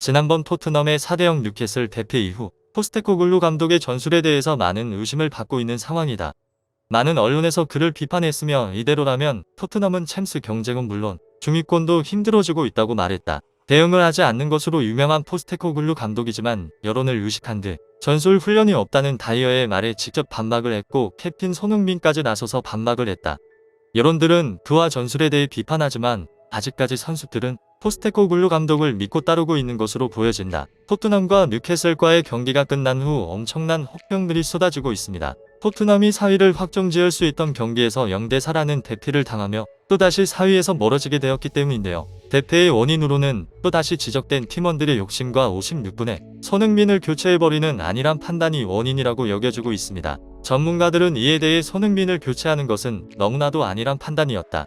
지난번 토트넘의 4대0 뉴캐슬 대패 이후 포스테코글루 감독의 전술에 대해서 많은 의심을 받고 있는 상황이다. 많은 언론에서 그를 비판했으며 이대로라면 토트넘은 챔스 경쟁은 물론 중위권도 힘들어지고 있다고 말했다. 대응을 하지 않는 것으로 유명한 포스테코글루 감독이지만 여론을 의식한 듯 전술 훈련이 없다는 다이어의 말에 직접 반박을 했고 캡틴 손흥민까지 나서서 반박을 했다. 여론들은 그와 전술에 대해 비판하지만 아직까지 선수들은 포스테코글루 감독을 믿고 따르고 있는 것으로 보여진다. 토트넘과 뉴캐슬과의 경기가 끝난 후 엄청난 혹평들이 쏟아지고 있습니다. 토트넘이 4위를 확정지을 수 있던 경기에서 0대4라는 대패를 당하며 또다시 4위에서 멀어지게 되었기 때문인데요. 대패의 원인으로는 또다시 지적된 팀원들의 욕심과 56분에 손흥민을 교체해버리는 안일한 판단이 원인이라고 여겨지고 있습니다. 전문가들은 이에 대해 손흥민을 교체하는 것은 너무나도 안일한 판단이었다.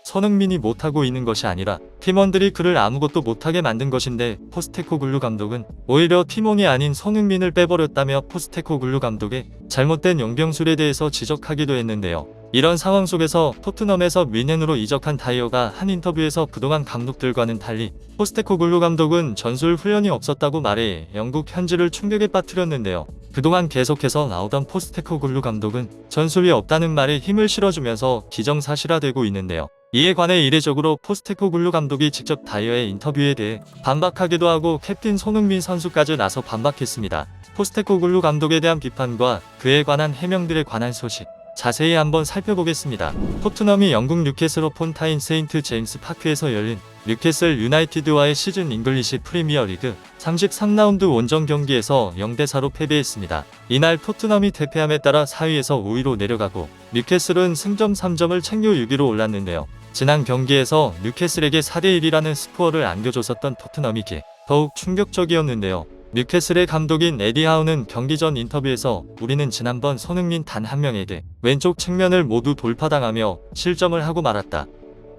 손흥민이 못하고 있는 것이 아니라 팀원들이 그를 아무것도 못하게 만든 것인데 포스테코글루 감독은 오히려 팀원이 아닌 손흥민을 빼버렸다며 포스테코글루 감독의 잘못된 용병술에 대해서 지적하기도 했는데요. 이런 상황 속에서 토트넘에서 뮌헨으로 이적한 다이어가 한 인터뷰에서 그동안 감독들과는 달리 포스테코글루 감독은 전술 훈련이 없었다고 말해 영국 현지를 충격에 빠뜨렸는데요. 그동안 계속해서 나오던 포스테코글루 감독은 전술이 없다는 말에 힘을 실어주면서 기정사실화되고 있는데요. 이에 관해 이례적으로 포스테코글루 감독이 직접 다이어의 인터뷰에 대해 반박하기도 하고 캡틴 손흥민 선수까지 나서 반박했습니다. 포스테코글루 감독에 대한 비판과 그에 관한 해명들에 관한 소식 자세히 한번 살펴보겠습니다. 토트넘이 영국 뉴캐슬 어폰 타인 세인트 제임스 파크에서 열린 뉴캐슬 유나이티드와의 시즌 잉글리시 프리미어리그 33라운드 원정 경기에서 0대4로 패배했습니다. 이날 토트넘이 대패함에 따라 4위에서 5위로 내려가고 뉴캐슬은 승점 3점을 챙겨 6위로 올랐는데요. 지난 경기에서 뉴캐슬에게 4대1이라는 스코어를 안겨줬었던 토트넘이기에 더욱 충격적이었는데요. 뉴캐슬의 감독인 에디 하우는 경기 전 인터뷰에서 우리는 지난번 손흥민 단 한 명에게 왼쪽 측면을 모두 돌파당하며 실점을 하고 말았다.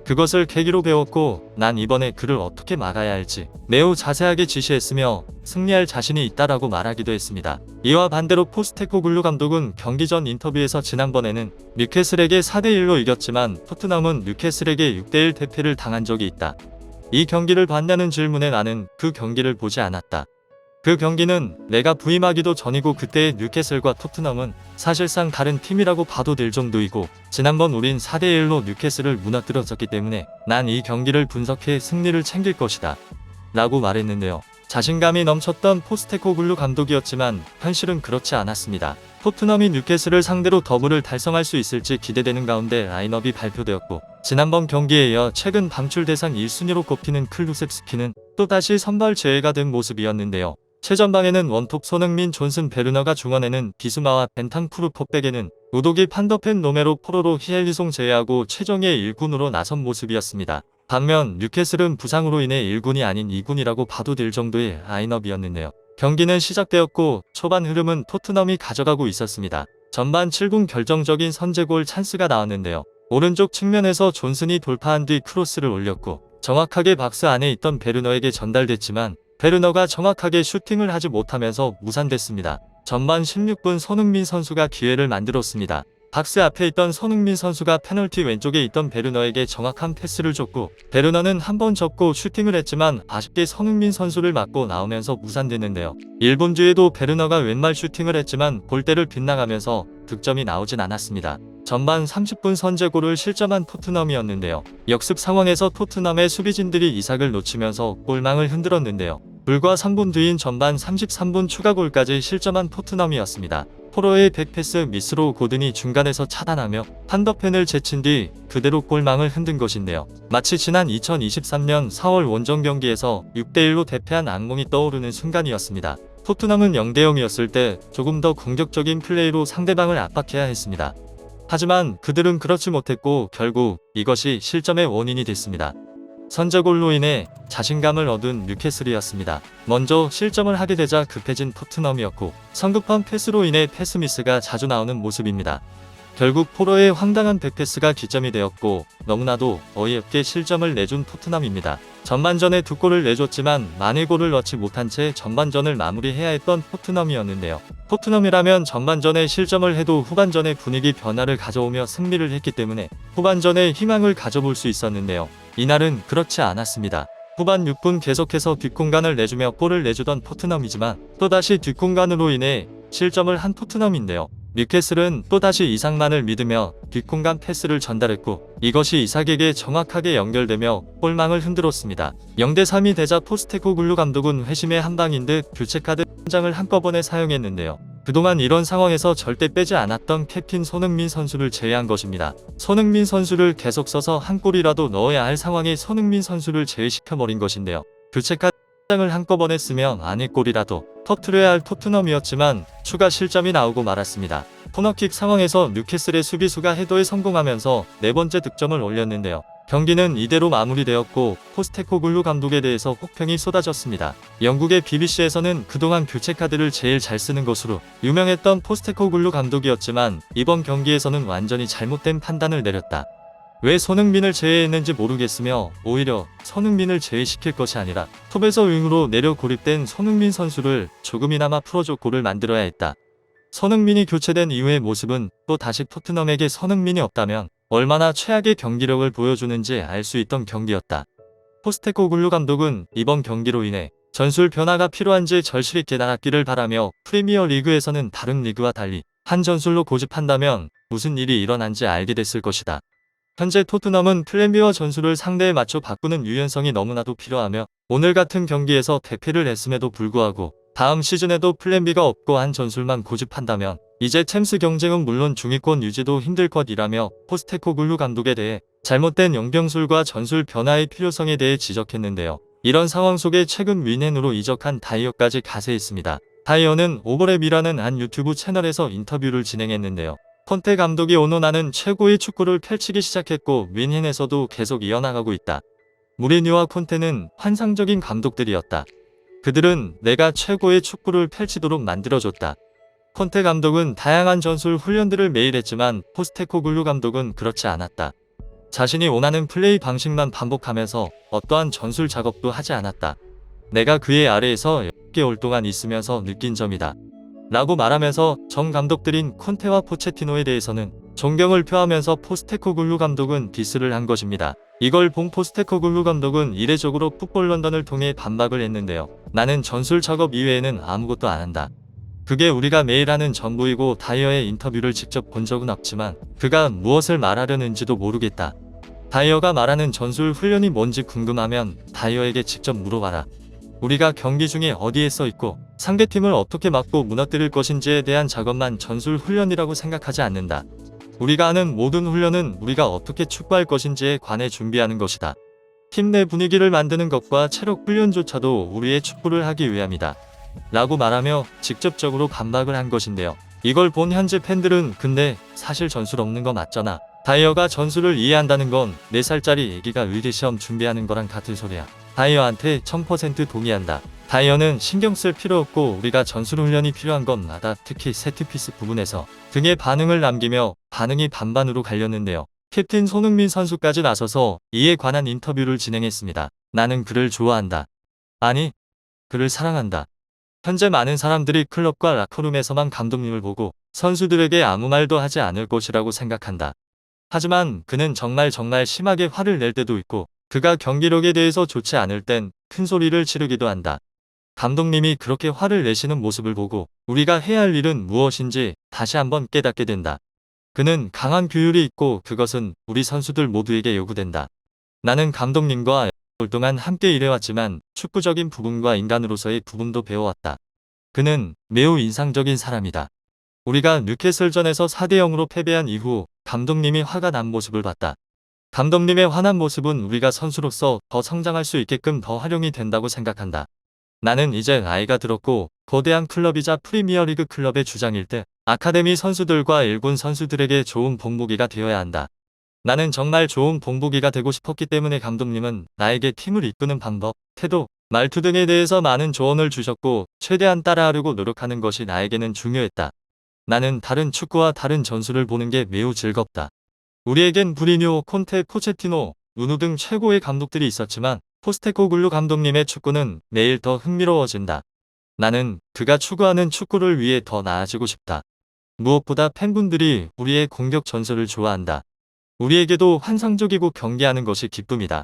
그것을 계기로 배웠고 난 이번에 그를 어떻게 막아야 할지 매우 자세하게 지시했으며 승리할 자신이 있다라고 말하기도 했습니다. 이와 반대로 포스테코글루 감독은 경기 전 인터뷰에서 지난번에는 뉴캐슬에게 4대1로 이겼지만 토트넘은 뉴캐슬에게 6대1 대패를 당한 적이 있다. 이 경기를 봤냐는 질문에 나는 그 경기를 보지 않았다. 그 경기는 내가 부임하기도 전이고 그때의 뉴캐슬과 토트넘은 사실상 다른 팀이라고 봐도 될 정도이고 지난번 우린 4대1로 뉴캐슬을 무너뜨렸었기 때문에 난 이 경기를 분석해 승리를 챙길 것이다 라고 말했는데요. 자신감이 넘쳤던 포스테코글루 감독이었지만 현실은 그렇지 않았습니다. 토트넘이 뉴캐슬을 상대로 더블을 달성할 수 있을지 기대되는 가운데 라인업이 발표되었고 지난번 경기에 이어 최근 방출 대상 1순위로 꼽히는 클루셉스키는 또다시 선발 제외가 된 모습이었는데요. 최전방에는 원톱 손흥민 존슨 베르너가 중원에는 비수마와 벤탄쿠르 컵백에는 우도기 판더펜 로메로 포로로 히엘리송 제외하고 최종의 1군으로 나선 모습이었습니다. 반면 뉴캐슬은 부상으로 인해 1군이 아닌 2군이라고 봐도 될 정도의 라인업이었는데요. 경기는 시작되었고 초반 흐름은 토트넘이 가져가고 있었습니다. 전반 7분 결정적인 선제골 찬스가 나왔는데요. 오른쪽 측면에서 존슨이 돌파한 뒤 크로스를 올렸고 정확하게 박스 안에 있던 베르너에게 전달됐지만 베르너가 정확하게 슈팅을 하지 못하면서 무산됐습니다. 전반 16분 손흥민 선수가 기회를 만들었습니다. 박스 앞에 있던 손흥민 선수가 페널티 왼쪽에 있던 베르너에게 정확한 패스를 줬고 베르너는 한 번 접고 슈팅을 했지만 아쉽게 손흥민 선수를 맞고 나오면서 무산됐는데요. 1분 뒤에도 베르너가 왼발 슈팅을 했지만 골대를 빗나가면서 득점이 나오진 않았습니다. 전반 30분 선제골을 실점한 토트넘이었는데요. 역습 상황에서 토트넘의 수비진들이 이삭을 놓치면서 골망을 흔들었는데요. 불과 3분 뒤인 전반 33분 추가골까지 실점한 토트넘이었습니다. 포로의 백패스 미스로 고든이 중간에서 차단하며 판더펜을 제친 뒤 그대로 골망을 흔든 것인데요. 마치 지난 2023년 4월 원정 경기에서 6대1로 대패한 악몽이 떠오르는 순간이었습니다. 토트넘은 0대0이었을 때 조금 더 공격적인 플레이로 상대방을 압박해야 했습니다. 하지만 그들은 그렇지 못했고 결국 이것이 실점의 원인이 됐습니다. 선제골로 인해 자신감을 얻은 뉴캐슬이었습니다. 먼저 실점을 하게 되자 급해진 토트넘이었고 성급한 패스로 인해 패스미스가 자주 나오는 모습입니다. 결국 포로의 황당한 백패스가 기점이 되었고 너무나도 어이없게 실점을 내준 토트넘입니다. 전반전에 2골을 내줬지만 만일 골을 넣지 못한 채 전반전을 마무리해야 했던 토트넘이었는데요. 토트넘이라면 전반전에 실점을 해도 후반전에 분위기 변화를 가져오며 승리를 했기 때문에 후반전에 희망을 가져볼 수 있었는데요. 이날은 그렇지 않았습니다. 후반 6분 계속해서 뒷공간을 내주며 골을 내주던 토트넘이지만 또다시 뒷공간으로 인해 실점을 한 토트넘인데요. 뉴캐슬은 또다시 이상만을 믿으며 뒷공간 패스를 전달했고 이것이 이삭에게 정확하게 연결되며 골망을 흔들었습니다. 0대3이 되자 포스테코글루 감독은 회심의 한방인 듯 교체카드 한 장을 한꺼번에 사용했는데요. 그동안 이런 상황에서 절대 빼지 않았던 캡틴 손흥민 선수를 제외한 것입니다. 손흥민 선수를 계속 써서 한 골이라도 넣어야 할 상황에 손흥민 선수를 제외시켜버린 것인데요. 교체카드 한 장을 한꺼번에 쓰면 안에 골이라도 터트려야 할 토트넘이었지만 추가 실점이 나오고 말았습니다. 코너킥 상황에서 뉴캐슬의 수비수가 헤더에 성공하면서 네 번째 득점을 올렸는데요. 경기는 이대로 마무리되었고 포스테코글루 감독에 대해서 혹평이 쏟아졌습니다. 영국의 BBC에서는 그동안 교체카드를 제일 잘 쓰는 것으로 유명했던 포스테코글루 감독이었지만 이번 경기에서는 완전히 잘못된 판단을 내렸다. 왜 손흥민을 제외했는지 모르겠으며 오히려 손흥민을 제외시킬 것이 아니라 톱에서 윙으로 내려 고립된 손흥민 선수를 조금이나마 풀어줘 골을 만들어야 했다. 손흥민이 교체된 이후의 모습은 또 다시 토트넘에게 손흥민이 없다면 얼마나 최악의 경기력을 보여주는지 알 수 있던 경기였다. 포스테코글루 감독은 이번 경기로 인해 전술 변화가 필요한지 절실히 깨달았기를 바라며 프리미어 리그에서는 다른 리그와 달리 한 전술로 고집한다면 무슨 일이 일어난지 알게 됐을 것이다. 현재 토트넘은 플랜 B와 전술을 상대에 맞춰 바꾸는 유연성이 너무나도 필요하며 오늘 같은 경기에서 대패를 했음에도 불구하고 다음 시즌에도 플랜 B가 없고 한 전술만 고집한다면 이제 챔스 경쟁은 물론 중위권 유지도 힘들 것이라며 포스테코글루 감독에 대해 잘못된 용병술과 전술 변화의 필요성에 대해 지적했는데요. 이런 상황 속에 최근 윈헨으로 이적한 다이어까지 가세했습니다. 다이어는 오버랩이라는 한 유튜브 채널에서 인터뷰를 진행했는데요. 콘테 감독이 오너 나는 최고의 축구를 펼치기 시작했고 윈헨에서도 계속 이어나가고 있다. 무리뉴와 콘테는 환상적인 감독들이었다. 그들은 내가 최고의 축구를 펼치도록 만들어줬다. 콘테 감독은 다양한 전술 훈련들을 매일 했지만 포스테코글루 감독은 그렇지 않았다. 자신이 원하는 플레이 방식만 반복하면서 어떠한 전술 작업도 하지 않았다. 내가 그의 아래에서 10개월 동안 있으면서 느낀 점이다. 라고 말하면서 전 감독들인 콘테와 포체티노에 대해서는 존경을 표하면서 포스테코글루 감독은 디스를 한 것입니다. 이걸 본 포스테코글루 감독은 이례적으로 풋볼 런던을 통해 반박을 했는데요. 나는 전술 작업 이외에는 아무것도 안 한다. 그게 우리가 매일 하는 전부이고 다이어의 인터뷰를 직접 본 적은 없지만 그가 무엇을 말하려는지도 모르겠다. 다이어가 말하는 전술 훈련이 뭔지 궁금하면 다이어에게 직접 물어봐라. 우리가 경기 중에 어디에 써 있고 상대팀을 어떻게 막고 무너뜨릴 것인지에 대한 작업만 전술 훈련이라고 생각하지 않는다. 우리가 하는 모든 훈련은 우리가 어떻게 축구할 것인지에 관해 준비하는 것이다. 팀 내 분위기를 만드는 것과 체력 훈련조차도 우리의 축구를 하기 위함이다. 라고 말하며 직접적으로 반박을 한 것인데요. 이걸 본 현재 팬들은 근데 사실 전술 없는 거 맞잖아. 다이어가 전술을 이해한다는 건 4살짜리 애기가 의대시험 준비하는 거랑 같은 소리야. 다이어한테 1000% 동의한다. 다이어는 신경 쓸 필요 없고 우리가 전술 훈련이 필요한 건 맞다. 특히 세트피스 부분에서 등의 반응을 남기며 반응이 반반으로 갈렸는데요. 캡틴 손흥민 선수까지 나서서 이에 관한 인터뷰를 진행했습니다. 나는 그를 좋아한다. 아니, 그를 사랑한다. 현재 많은 사람들이 클럽과 라커룸에서만 감독님을 보고 선수들에게 아무 말도 하지 않을 것이라고 생각한다. 하지만 그는 정말 심하게 화를 낼 때도 있고 그가 경기력에 대해서 좋지 않을 땐 큰 소리를 지르기도 한다. 감독님이 그렇게 화를 내시는 모습을 보고 우리가 해야 할 일은 무엇인지 다시 한번 깨닫게 된다. 그는 강한 규율이 있고 그것은 우리 선수들 모두에게 요구된다. 나는 감독님과 오랫동안 함께 일해왔지만 축구적인 부분과 인간으로서의 부분도 배워왔다. 그는 매우 인상적인 사람이다. 우리가 뉴캐슬전에서 4대0으로 패배한 이후 감독님이 화가 난 모습을 봤다. 감독님의 화난 모습은 우리가 선수로서 더 성장할 수 있게끔 더 활용이 된다고 생각한다. 나는 이제 나이가 들었고 거대한 클럽이자 프리미어리그 클럽의 주장일 때 아카데미 선수들과 1군 선수들에게 좋은 본보기가 되어야 한다. 나는 정말 좋은 본보기가 되고 싶었기 때문에 감독님은 나에게 팀을 이끄는 방법, 태도, 말투 등에 대해서 많은 조언을 주셨고 최대한 따라하려고 노력하는 것이 나에게는 중요했다. 나는 다른 축구와 다른 전술을 보는 게 매우 즐겁다. 우리에겐 무리뉴, 콘테, 포체티노, 누누 등 최고의 감독들이 있었지만 포스테코글루 감독님의 축구는 매일 더 흥미로워진다. 나는 그가 추구하는 축구를 위해 더 나아지고 싶다. 무엇보다 팬분들이 우리의 공격 전술을 좋아한다. 우리에게도 환상적이고 경기하는 것이 기쁨이다.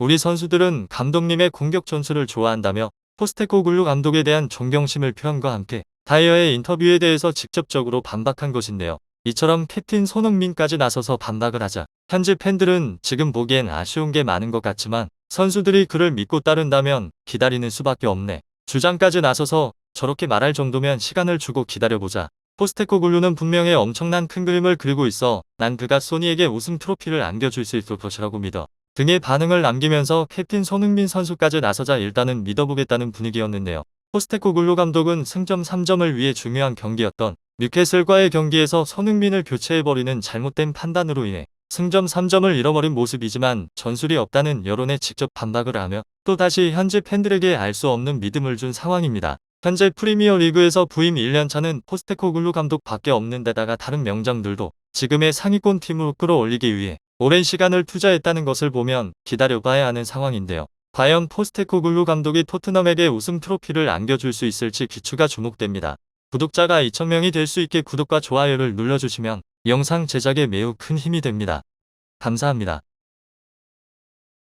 우리 선수들은 감독님의 공격 전술을 좋아한다며 포스테코글루 감독에 대한 존경심을 표현과 함께 다이어의 인터뷰에 대해서 직접적으로 반박한 것인데요. 이처럼 캡틴 손흥민까지 나서서 반박을 하자 현지 팬들은 지금 보기엔 아쉬운 게 많은 것 같지만 선수들이 그를 믿고 따른다면 기다리는 수밖에 없네. 주장까지 나서서 저렇게 말할 정도면 시간을 주고 기다려보자. 포스테코글루는 분명히 엄청난 큰 그림을 그리고 있어 난 그가 소니에게 우승 트로피를 안겨줄 수 있을 것이라고 믿어. 등의 반응을 남기면서 캡틴 손흥민 선수까지 나서자 일단은 믿어보겠다는 분위기였는데요. 포스테코글루 감독은 승점 3점을 위해 중요한 경기였던 뉴캐슬과의 경기에서 손흥민을 교체해버리는 잘못된 판단으로 인해 승점 3점을 잃어버린 모습이지만 전술이 없다는 여론에 직접 반박을 하며 또다시 현지 팬들에게 알 수 없는 믿음을 준 상황입니다. 현재 프리미어리그에서 부임 1년차는 포스테코글루 감독 밖에 없는 데다가 다른 명장들도 지금의 상위권 팀으로 끌어올리기 위해 오랜 시간을 투자했다는 것을 보면 기다려봐야 하는 상황인데요. 과연 포스테코글루 감독이 토트넘에게 우승 트로피를 안겨줄 수 있을지 귀추가 주목됩니다. 구독자가 2,000명이 될 수 있게 구독과 좋아요를 눌러주시면 영상 제작에 매우 큰 힘이 됩니다. 감사합니다.